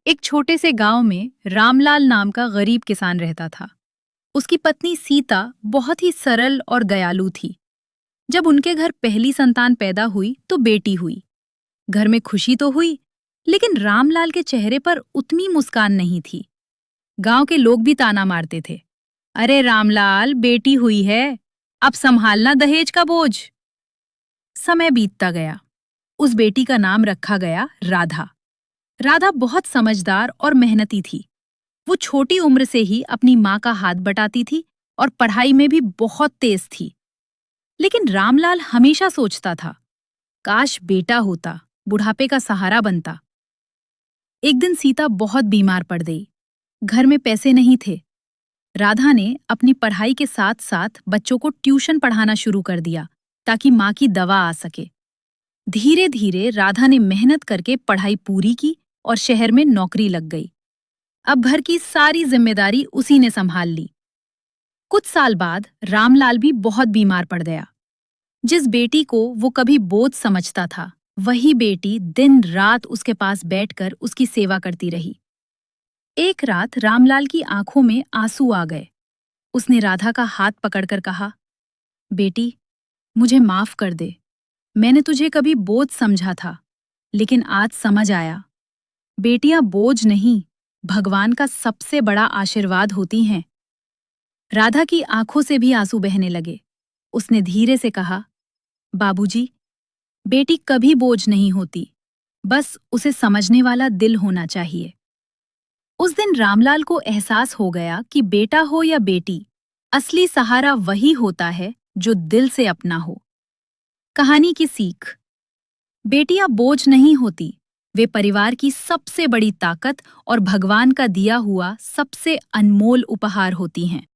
एक छोटे से गांव में रामलाल नाम का गरीब किसान रहता था। उसकी पत्नी सीता बहुत ही सरल और दयालु थी। जब उनके घर पहली संतान पैदा हुई तो बेटी हुई। घर में खुशी तो हुई, लेकिन रामलाल के चेहरे पर उतनी मुस्कान नहीं थी। गांव के लोग भी ताना मारते थे। अरे रामलाल, बेटी हुई है, अब संभालना दहेज का बोझ। समय बीतता गया। उस बेटी का नाम रखा गया राधा। राधा बहुत समझदार और मेहनती थी। वो छोटी उम्र से ही अपनी माँ का हाथ बटाती थी और पढ़ाई में भी बहुत तेज थी। लेकिन रामलाल हमेशा सोचता था, काश बेटा होता, बुढ़ापे का सहारा बनता। एक दिन सीता बहुत बीमार पड़ गई। घर में पैसे नहीं थे। राधा ने अपनी पढ़ाई के साथ साथ बच्चों को ट्यूशन पढ़ाना शुरू कर दिया ताकि माँ की दवा आ सके। धीरे धीरे राधा ने मेहनत करके पढ़ाई पूरी की और शहर में नौकरी लग गई। अब घर की सारी जिम्मेदारी उसी ने संभाल ली। कुछ साल बाद रामलाल भी बहुत बीमार पड़ गया। जिस बेटी को वो कभी बोझ समझता था, वही बेटी दिन रात उसके पास बैठकर उसकी सेवा करती रही। एक रात रामलाल की आंखों में आंसू आ गए। उसने राधा का हाथ पकड़कर कहा, बेटी, मुझे माफ कर दे। मैंने तुझे कभी बोझ समझा था, लेकिन आज समझ आया, बेटियां बोझ नहीं, भगवान का सबसे बड़ा आशीर्वाद होती हैं। राधा की आंखों से भी आंसू बहने लगे। उसने धीरे से कहा, बाबूजी, बेटी कभी बोझ नहीं होती, बस उसे समझने वाला दिल होना चाहिए। उस दिन रामलाल को एहसास हो गया कि बेटा हो या बेटी, असली सहारा वही होता है जो दिल से अपना हो। कहानी की सीख। बेटियां बोझ नहीं होती, वे परिवार की सबसे बड़ी ताकत और भगवान का दिया हुआ सबसे अनमोल उपहार होती हैं।